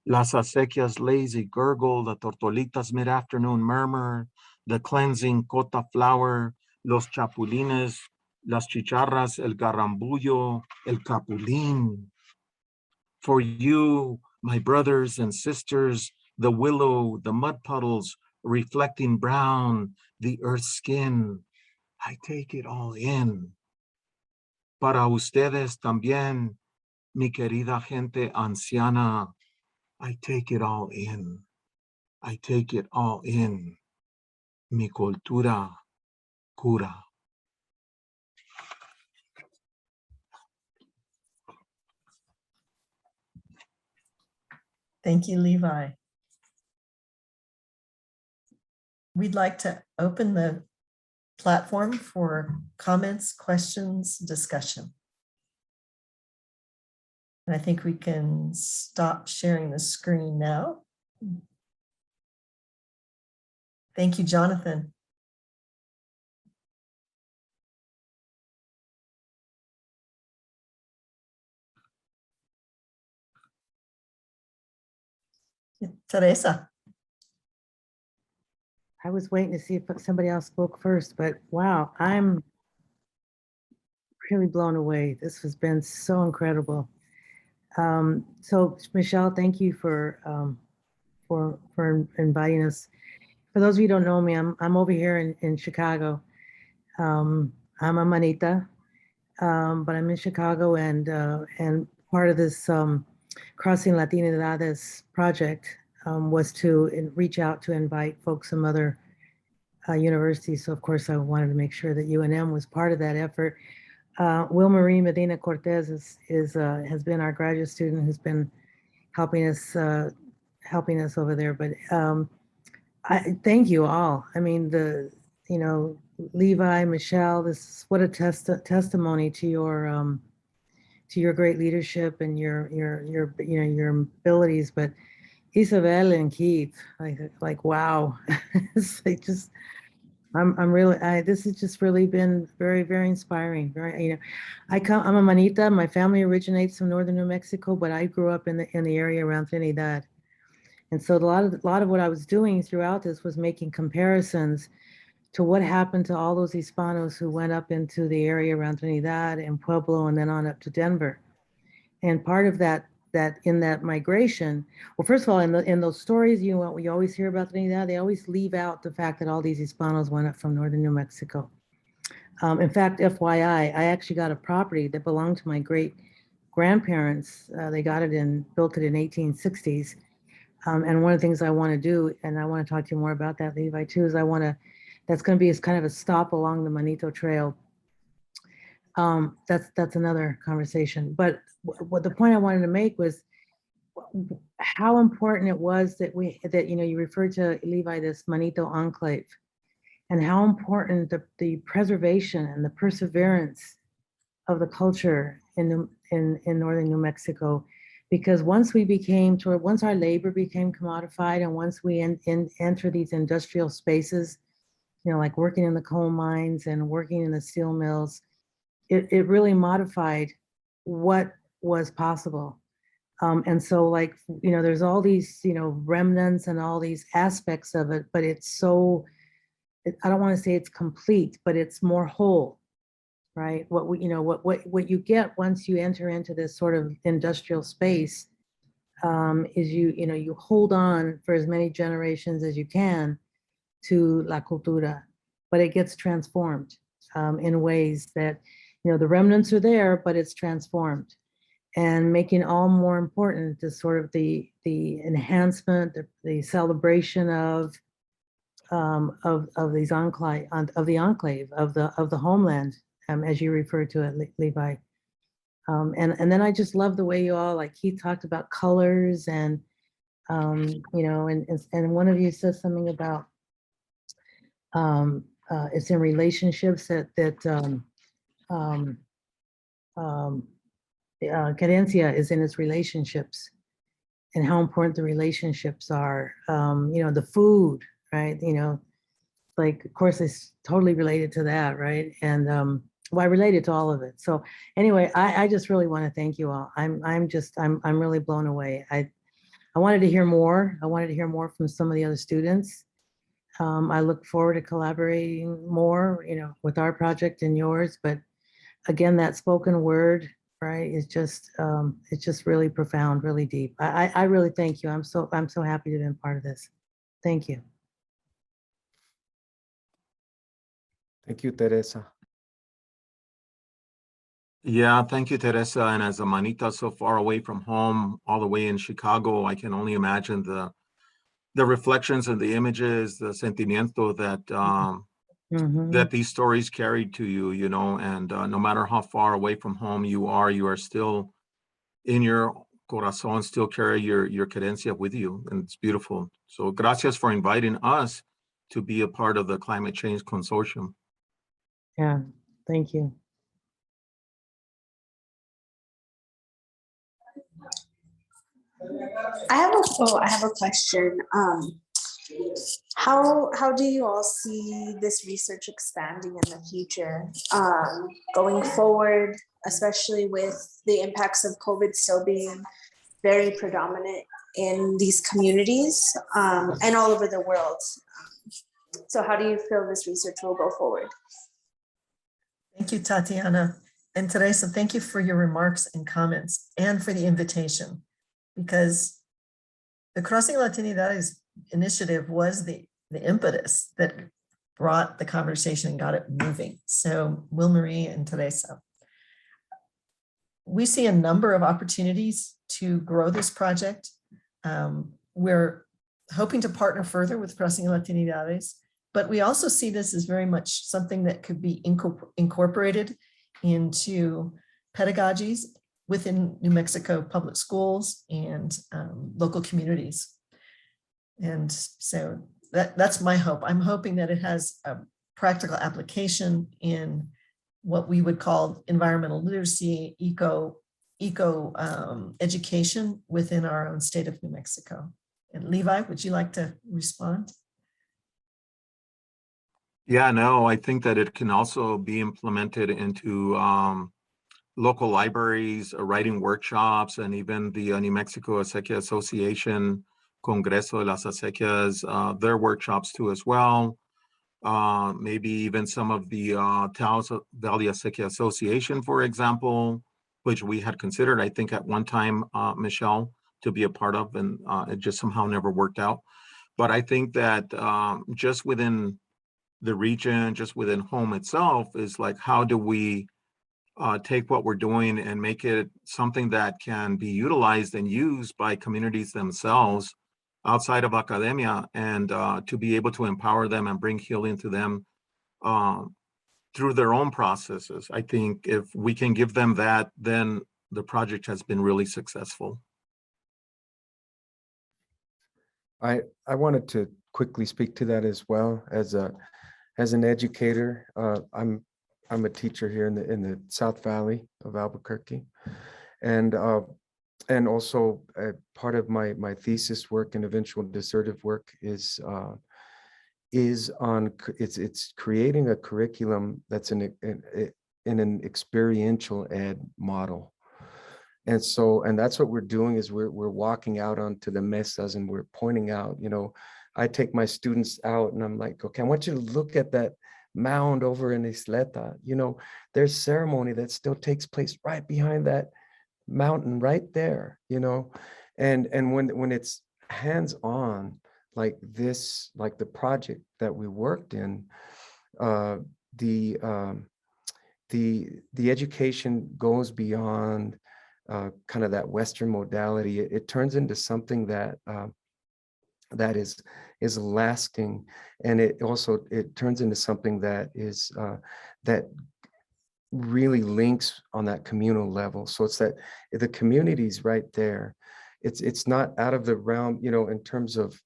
[SPEAKER 3] Las acequias lazy gurgle, the tortolitas mid-afternoon murmur, the cleansing cota flower, los chapulines, las chicharras, el garambullo, el capulín. For you, my brothers and sisters, the willow, the mud puddles reflecting brown, the earth's skin. I take it all in. Para ustedes también, mi querida gente anciana, I take it all in. I take it all in. Mi cultura cura.
[SPEAKER 2] Thank you, Levi. We'd like to open the platform for comments, questions, discussion. And I think we can stop sharing the screen now. Thank you, Jonathan. Teresa.
[SPEAKER 9] I was waiting to see if somebody else spoke first, but wow, I'm really blown away. This has been so incredible. So Michelle, thank you for inviting us. For those of you who don't know me, I'm over here in Chicago. I'm a manita, but I'm in Chicago, and part of this Crossing Latinidades project was to reach out to invite folks from other universities. So of course I wanted to make sure that UNM was part of that effort. Will Marie Medina Cortez has been our graduate student who's been helping us over there. But I thank you all. I mean, Levi, Michelle, this is what a testimony to your great leadership and your abilities. But Isabel and Keith, like wow, it's like just. I'm really, this has just really been very, very inspiring. Very, I'm a manita. My family originates from northern New Mexico, but I grew up in the area around Trinidad. And so a lot of what I was doing throughout this was making comparisons to what happened to all those Hispanos who went up into the area around Trinidad and Pueblo and then on up to Denver. And part of that in that migration, well, first of all, in those stories, you always hear about Trinidad, they always leave out the fact that all these Hispanos went up from northern New Mexico. In fact, FYI, I actually got a property that belonged to my great grandparents. They built it in 1860s. And one of the things I want to do, and I want to talk to you more about that, Levi, too, is that's going to be as kind of a stop along the Manito Trail. That's another conversation. But what the point I wanted to make was how important it was that you referred to, Levi, this Manito enclave, and how important the preservation and the perseverance of the culture in northern New Mexico. Because once our labor became commodified, and once we enter these industrial spaces, like working in the coal mines and working in the steel mills, it really modified what was possible. And so there's all these, remnants and all these aspects of it, but it's I don't want to say it's complete, but it's more whole, right? What you get once you enter into this sort of industrial space is you hold on for as many generations as you can to La Cultura, but it gets transformed in ways that, the remnants are there, but it's transformed, and making all more important is sort of the enhancement, the celebration of the enclave of the homeland, as you refer to it, Levi. And then I just love the way you all, like Keith talked about colors, and and one of you says something about it's in relationships carencia is in its relationships, and how important the relationships are. The food, right? Of course it's totally related to that, right? And I related to all of it. So anyway, I just really want to thank you all. I'm really blown away. I wanted to hear more. I wanted to hear more from some of the other students. I look forward to collaborating more, with our project and yours. But again, that spoken word, right, is just it's just really profound, really deep. I really thank you. I'm so happy to have been part of this. Thank you.
[SPEAKER 7] Thank you, Teresa.
[SPEAKER 3] Yeah, thank you, Teresa. And as a manita so far away from home, all the way in Chicago, I can only imagine the reflections and the images, the sentimiento that these stories carried to you, and no matter how far away from home you are still in your corazón still carry your querencia with you, and it's beautiful. So gracias for inviting us to be a part of the Climate Change Consortium.
[SPEAKER 9] Yeah, thank you.
[SPEAKER 8] I have a question. How do you all see this research expanding in the future, going forward, especially with the impacts of COVID still being very predominant in these communities and all over the world? So how do you feel this research will go forward?
[SPEAKER 2] Thank you, Tatiana. And Teresa, thank you for your remarks and comments and for the invitation, because the Crossing Latinidades initiative was the impetus that brought the conversation and got it moving. So Will Marie and Teresa, we see a number of opportunities to grow this project. We're hoping to partner further with Crossing Latinidades, but we also see this as very much something that could be incorporated into pedagogies within New Mexico public schools and local communities. And so that's my hope. I'm hoping that it has a practical application in what we would call environmental literacy, eco education within our own state of New Mexico. And Levi, would you like to respond?
[SPEAKER 3] Yeah, no, I think that it can also be implemented into local libraries, writing workshops, and even the New Mexico Acequia Association, Congreso de las Acequias, their workshops too as well. Maybe even some of the Taos Valley Acequia Association, for example, which we had considered, I think, at one time, Michelle, to be a part of, and it just somehow never worked out. But I think that just within the region, just within home itself, is like, how do we take what we're doing and make it something that can be utilized and used by communities themselves outside of academia, and to be able to empower them and bring healing to them through their own processes. I think if we can give them that, then the project has been really successful.
[SPEAKER 7] I wanted to quickly speak to that as well. As an educator, I'm a teacher here in the South Valley of Albuquerque, and also part of my thesis work and eventual dissertative work is on it's creating a curriculum that's in an experiential ed model. And that's what we're doing, is we're walking out onto the mesas and we're pointing out, I take my students out and I'm like, okay, I want you to look at that mound over in Isleta. There's ceremony that still takes place right behind that mountain right there, and when it's hands-on like this, like the project that we worked in, the education goes beyond kind of that Western modality. It turns into something that is lasting, and it turns into something that is that really links on that communal level. So it's that the community's right there. It's not out of the realm, in terms of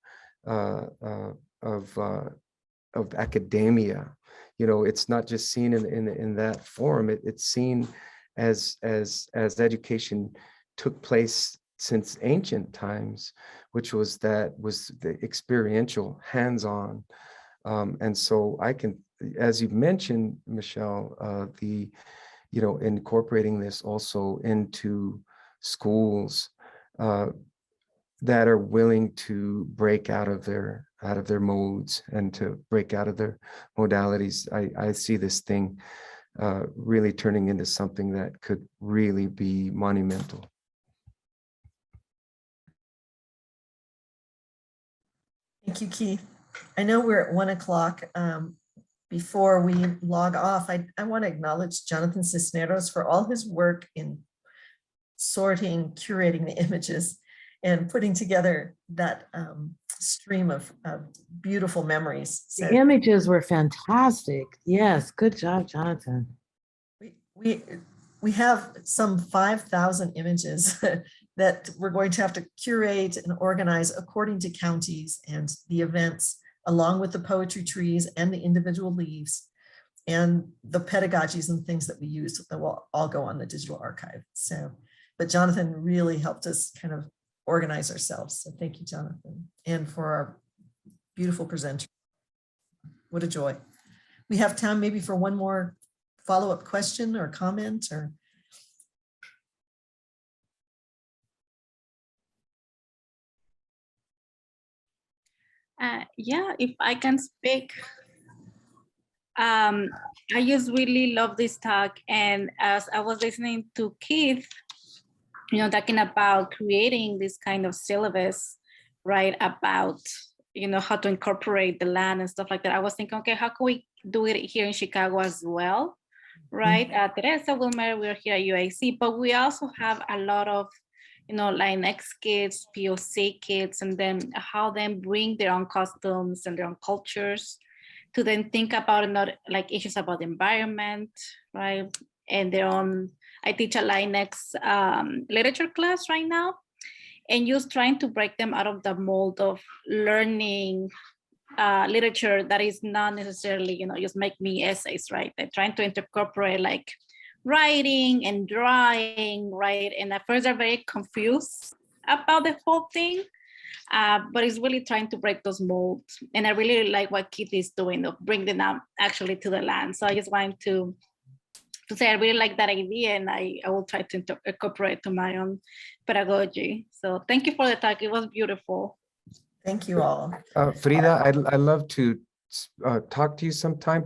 [SPEAKER 7] academia. It's not just seen in that form. It's seen as education took place since ancient times, which was the experiential, hands-on. And so I can, as you mentioned, Michelle, incorporating this also into schools that are willing to break out of their modes and to break out of their modalities. I see this thing really turning into something that could really be monumental.
[SPEAKER 2] Thank you, Keith. I know we're at 1 o'clock. Before we log off, I want to acknowledge Jonathan Cisneros for all his work in sorting, curating the images, and putting together that stream of beautiful memories. So
[SPEAKER 9] The images were fantastic. Yes, good job, Jonathan.
[SPEAKER 2] we have some 5,000 images that we're going to have to curate and organize according to counties and the events, along with the poetry trees and the individual leaves and the pedagogies and things that we use that will all go on the digital archive. So, but Jonathan really helped us kind of organize ourselves. So thank you, Jonathan, and for our beautiful presenter. What a joy. We have time maybe for one more follow-up question or comment or.
[SPEAKER 10] Yeah, if I can speak. I just really love this talk. And as I was listening to Keith, talking about creating this kind of syllabus, right, about, how to incorporate the land and stuff like that, I was thinking, okay, how can we do it here in Chicago as well, right? Teresa, Wilmer, we're here at UIC, but we also have a lot of, Latinx kids, POC kids, and then how them bring their own costumes and their own cultures to then think about not like issues about the environment, right? And their own, I teach a Latinx literature class right now, and just trying to break them out of the mold of learning literature that is not necessarily, just make me essays, right? They're trying to incorporate like writing and drawing, right? And at first they're very confused about the whole thing, but it's really trying to break those molds. And I really like what Keith is doing of bringing them out actually to the land. So I just wanted to say I really like that idea, and I will try to incorporate to my own pedagogy. So thank you for the talk. It was beautiful.
[SPEAKER 2] Thank you all.
[SPEAKER 7] Frida, I'd love to talk to you sometime.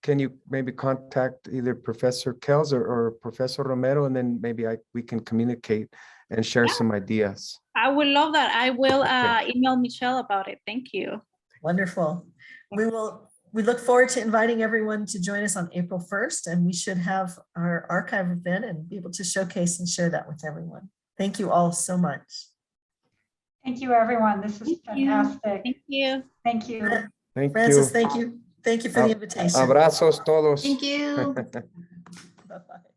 [SPEAKER 7] Can you maybe contact either Professor Kells or Professor Romero, and then maybe we can communicate and share some ideas.
[SPEAKER 10] I would love that. I will email Michelle about it. Thank you.
[SPEAKER 2] Wonderful. We look forward to inviting everyone to join us on April 1st, and we should have our archive event and be able to showcase and share that with everyone. Thank you all so much.
[SPEAKER 1] Thank you, everyone. This is fantastic.
[SPEAKER 10] Thank you.
[SPEAKER 1] Thank you.
[SPEAKER 7] Thank
[SPEAKER 2] Francis,
[SPEAKER 7] you.
[SPEAKER 2] thank you. Thank you for the invitation.
[SPEAKER 7] Abrazos todos.
[SPEAKER 6] Thank you.
[SPEAKER 2] Bye-bye.